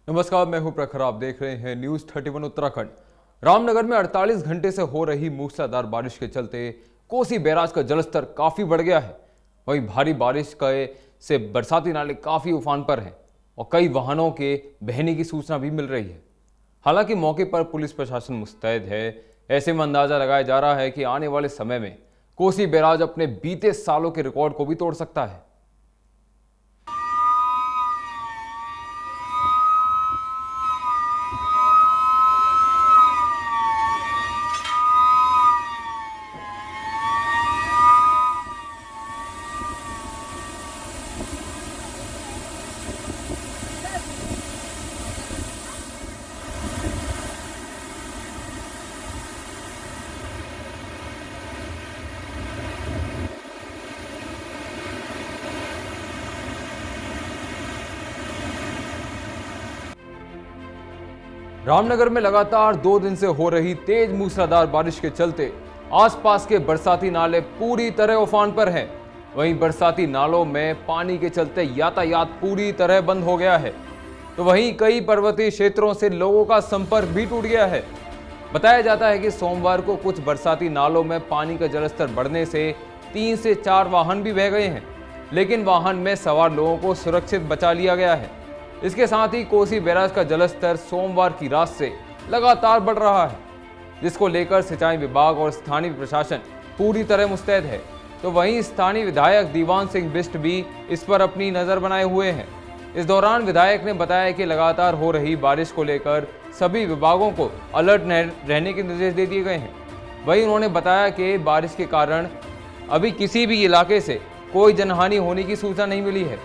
नमस्कार, मैं हूं प्रखर। आप देख रहे हैं न्यूज 31 उत्तराखंड। रामनगर में 48 घंटे से हो रही मूसलाधार बारिश के चलते कोसी बैराज का जलस्तर काफी बढ़ गया है। वहीं भारी बारिश से बरसाती नाले काफी उफान पर हैं और कई वाहनों के बहने की सूचना भी मिल रही है। हालांकि मौके पर पुलिस प्रशासन मुस्तैद है। ऐसे में अंदाजा लगाया जा रहा है कि आने वाले समय में कोसी बैराज अपने बीते सालों के रिकॉर्ड को भी तोड़ सकता है। रामनगर में लगातार 2 दिन से हो रही तेज मूसलाधार बारिश के चलते आसपास के बरसाती नाले पूरी तरह उफान पर हैं। वहीं बरसाती नालों में पानी के चलते यातायात पूरी तरह बंद हो गया है, तो वहीं कई पर्वतीय क्षेत्रों से लोगों का संपर्क भी टूट गया है। बताया जाता है कि सोमवार को कुछ बरसाती नालों में पानी का जलस्तर बढ़ने से 3 से 4 वाहन भी बह गए हैं, लेकिन वाहन में सवार लोगों को सुरक्षित बचा लिया गया है। इसके साथ ही कोसी बैराज का जलस्तर सोमवार की रात से लगातार बढ़ रहा है, जिसको लेकर सिंचाई विभाग और स्थानीय प्रशासन पूरी तरह मुस्तैद है। तो वहीं स्थानीय विधायक दीवान सिंह बिष्ट भी इस पर अपनी नजर बनाए हुए हैं। इस दौरान विधायक ने बताया कि लगातार हो रही बारिश को लेकर सभी विभागों को अलर्ट रहने के निर्देश दे दिए गए हैं। वहीं उन्होंने बताया कि बारिश के कारण अभी किसी भी इलाके से कोई जनहानि होने की सूचना नहीं मिली है,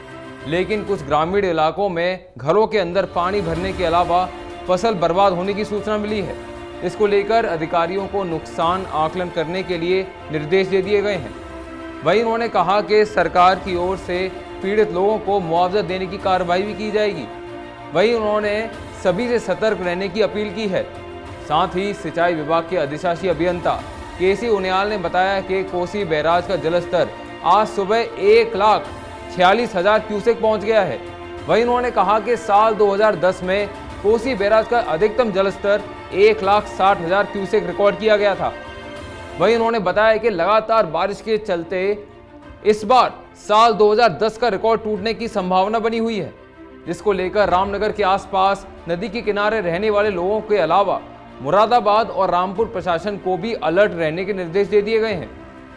लेकिन कुछ ग्रामीण इलाकों में घरों के अंदर पानी भरने के अलावा फसल बर्बाद होने की सूचना मिली है। इसको लेकर अधिकारियों को नुकसान आकलन करने के लिए निर्देश दे दिए गए हैं। वहीं उन्होंने कहा कि सरकार की ओर से पीड़ित लोगों को मुआवजा देने की कार्रवाई भी की जाएगी। वहीं उन्होंने सभी से सतर्क रहने की अपील की है। साथ ही सिंचाई विभाग के अधिशासी अभियंता केसी उनियाल ने बताया कि कोसी बैराज का जलस्तर आज सुबह 1,46,000 क्यूसेक पहुंच गया है। वहीं उन्होंने कहा कि साल 2010 में कोसी बैराज का अधिकतम जलस्तर 1,60,000 क्यूसेक रिकॉर्ड किया गया था। वहीं उन्होंने बताया कि लगातार बारिश के चलते इस बार साल 2010 का रिकॉर्ड टूटने की संभावना बनी हुई है, जिसको लेकर रामनगर के आसपास नदी के किनारे रहने वाले लोगों के अलावा मुरादाबाद और रामपुर प्रशासन को भी अलर्ट रहने के निर्देश दे दिए गए हैं।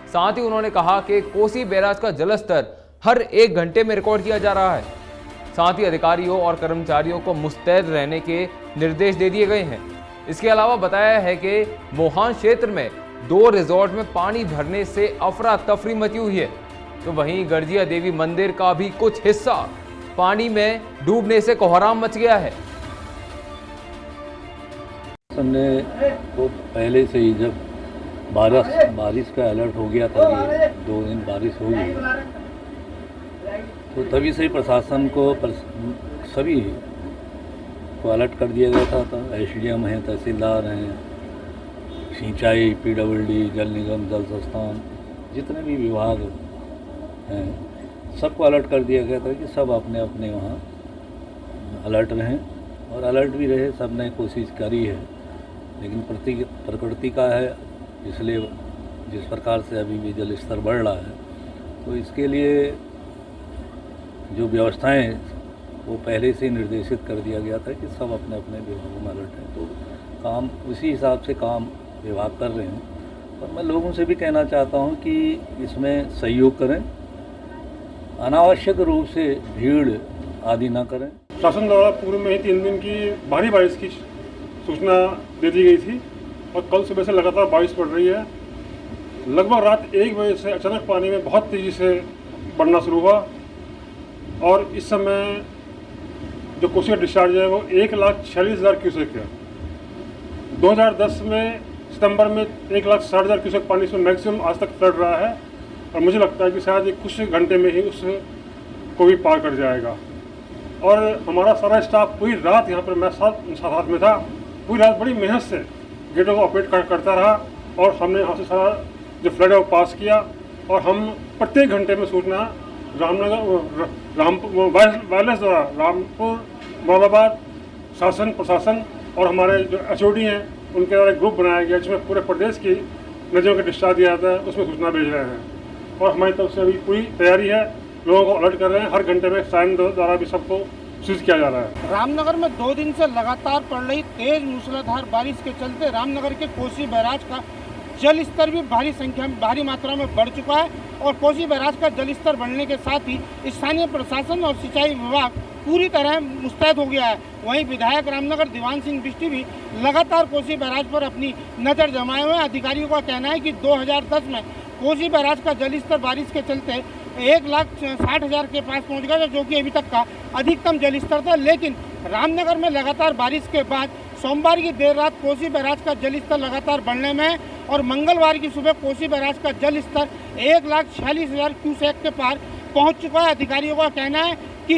साथ ही उन्होंने कहा कि कोसी बैराज का जलस्तर हर 1 घंटे में रिकॉर्ड किया जा रहा है। साथ ही अधिकारियों और कर्मचारियों को मुस्तैद रहने के निर्देश दे दिए गए हैं। इसके अलावा बताया है कि मोहान क्षेत्र में 2 रिजॉर्ट में पानी भरने से अफरा तफरी मची हुई है, तो वहीं गर्जिया देवी मंदिर का भी कुछ हिस्सा पानी में डूबने से कोहराम मच गया है। हमने तो पहले से ही जब बारिश का अलर्ट हो गया था कि 2 दिन बारिश होगी, तो तभी से ही प्रशासन को सभी को अलर्ट कर दिया गया था। तो एसडीएम हैं, तहसीलदार हैं, सिंचाई, पीडब्ल्यूडी, जल निगम, जल संस्थान, जितने भी विभाग हैं सबको अलर्ट कर दिया गया था कि सब अपने अपने वहाँ अलर्ट रहें, और अलर्ट भी रहे। सब ने कोशिश करी है, लेकिन प्रकृति का है, इसलिए जिस प्रकार से अभी भी जल स्तर बढ़ रहा है, तो इसके लिए जो व्यवस्थाएं वो पहले से निर्देशित कर दिया गया था कि सब अपने अपने विभागों में अलर्ट हैं। तो काम उसी हिसाब से काम विभाग कर रहे हैं, और मैं लोगों से भी कहना चाहता हूं कि इसमें सहयोग करें, अनावश्यक रूप से भीड़ आदि ना करें। शासन द्वारा पूर्व में ही 3 दिन की भारी बारिश की सूचना दे दी गई थी, और कल सुबह से लगातार बारिश पड़ रही है। लगभग रात 1 बजे से अचानक पानी में बहुत तेज़ी से बढ़ना शुरू हुआ, और इस समय जो कोसी का डिस्चार्ज है वो 1,46,000 क्यूसेक है। 2010 में सितंबर में 1,60,000 क्यूसेक पानी से मैक्सिमम आज तक फ्लड रहा है, और मुझे लगता है कि शायद ये कुछ घंटे में ही उसको भी पार कर जाएगा। और हमारा सारा स्टाफ पूरी रात यहाँ पर, मैं साथ में था, पूरी रात बड़ी मेहनत से गेटों को ऑपरेट करता रहा, और हमने यहाँ से सारा जो फ्लड है वो पास किया। और हम प्रत्येक घंटे में सूचना रामपुर वायरलेस द्वारा रामपुर, मुरादाबाद, शासन प्रशासन और हमारे जो HOD हैं उनके द्वारा एक ग्रुप बनाया गया जिसमें पूरे प्रदेश की नदियों का डिस्चार्ज दिया जाता है, उसमें सूचना भेज रहे हैं और हमारी तरफ से अभी पूरी तैयारी है। लोगों को अलर्ट कर रहे हैं, हर घंटे में साइन द्वारा भी सबको सूचित किया जा रहा है। रामनगर में 2 दिन से लगातार पड़ रही तेज मूसलाधार बारिश के चलते रामनगर के कोसी बैराज का जल स्तर भी भारी मात्रा में बढ़ चुका है और कोसी बैराज का जल स्तर बढ़ने के साथ ही स्थानीय प्रशासन और सिंचाई विभाग पूरी तरह मुस्तैद हो गया है। वहीं विधायक रामनगर दीवान सिंह बिष्टी भी लगातार कोसी बैराज पर अपनी नज़र जमाए हुए हैं। अधिकारियों का कहना है कि 2010 में कोसी बैराज का जल स्तर बारिश के चलते 1,60,000 के पास पहुंच गया, जो कि अभी तक का अधिकतम जल स्तर था। लेकिन रामनगर में लगातार बारिश के बाद सोमवार की देर रात कोसी बैराज का जल स्तर लगातार बढ़ने में है और मंगलवार की सुबह कोसी बैराज का जल स्तर 1,46,000 क्यूसेक के पार पहुंच चुका है। अधिकारियों का कहना है कि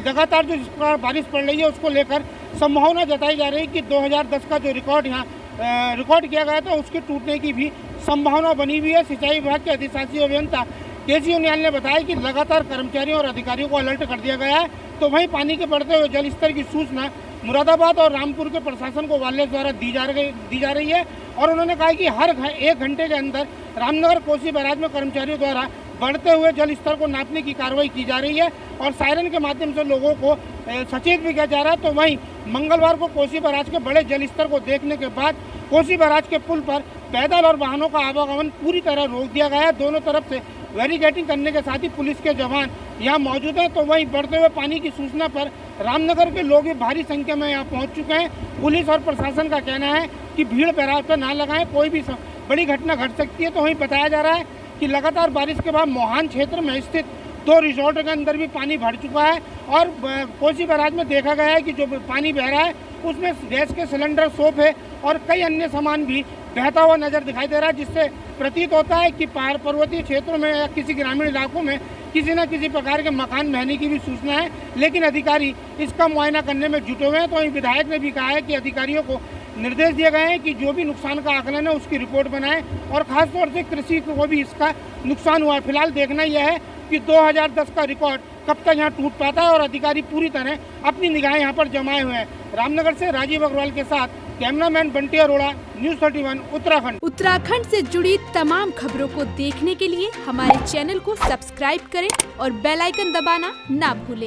लगातार जो जिस प्रकार बारिश पड़ रही है उसको लेकर संभावना जताई जा रही है कि 2010 का जो रिकॉर्ड यहाँ रिकॉर्ड किया गया था उसके टूटने की भी संभावना बनी हुई है। सिंचाई विभाग के अधिशासी अभियंता केसी उनियाल ने बताया कि लगातार कर्मचारियों और अधिकारियों को अलर्ट कर दिया गया है। तो वहीं पानी के बढ़ते हुए जल स्तर की सूचना मुरादाबाद और रामपुर के प्रशासन को वायरलेस द्वारा दी जा रही है और उन्होंने कहा कि हर 1 घंटे के अंदर रामनगर कोसी बैराज में कर्मचारियों द्वारा बढ़ते हुए जल स्तर को नापने की कार्रवाई की जा रही है और सायरन के माध्यम से लोगों को सचेत भी किया जा रहा है। तो वहीं मंगलवार को कोसी बैराज के बड़े जल स्तर को देखने के बाद कोसी बैराज के पुल पर पैदल और वाहनों का आवागमन पूरी तरह रोक दिया गया है। दोनों तरफ से बैरिकेडिंग करने के साथ ही पुलिस के जवान यहाँ मौजूद हैं। तो वहीं बढ़ते हुए पानी की सूचना पर रामनगर के लोग भी भारी संख्या में यहाँ पहुँच चुके हैं। पुलिस और प्रशासन का कहना है कि भीड़ बैराज पर ना लगाएं, कोई भी बड़ी घटना घट सकती है। तो वहीं बताया जा रहा है कि लगातार बारिश के बाद मोहान क्षेत्र में स्थित 2 रिजॉर्ट के अंदर भी पानी भर चुका है और कोसी बैराज में देखा गया है कि जो पानी बह रहा है उसमें गैस के सिलेंडर, सोप है और कई अन्य सामान भी बहता हुआ नजर दिखाई दे रहा है, जिससे प्रतीत होता है कि पर्वतीय क्षेत्रों में या किसी ग्रामीण इलाकों में किसी न किसी प्रकार के मकान बहने की भी सूचना है। लेकिन अधिकारी इसका मुआयना करने में जुटे हुए हैं। तो विधायक ने भी कहा है कि अधिकारियों को निर्देश दिए गए हैं कि जो भी नुकसान का आकलन है उसकी रिपोर्ट बनाएं और खासतौर से कृषि को भी इसका नुकसान हुआ है। फिलहाल देखना यह है कि 2010 का रिकॉर्ड कब तक यहाँ टूट पाता है और अधिकारी पूरी तरह अपनी निगाहें यहाँ पर जमाए हुए हैं। रामनगर से राजीव अग्रवाल के साथ कैमरामैन बंटी अरोड़ा, न्यूज़ 31 उत्तराखंड। उत्तराखंड से जुड़ी तमाम खबरों को देखने के लिए हमारे चैनल को सब्सक्राइब करें और बेल आइकन दबाना ना भूलें।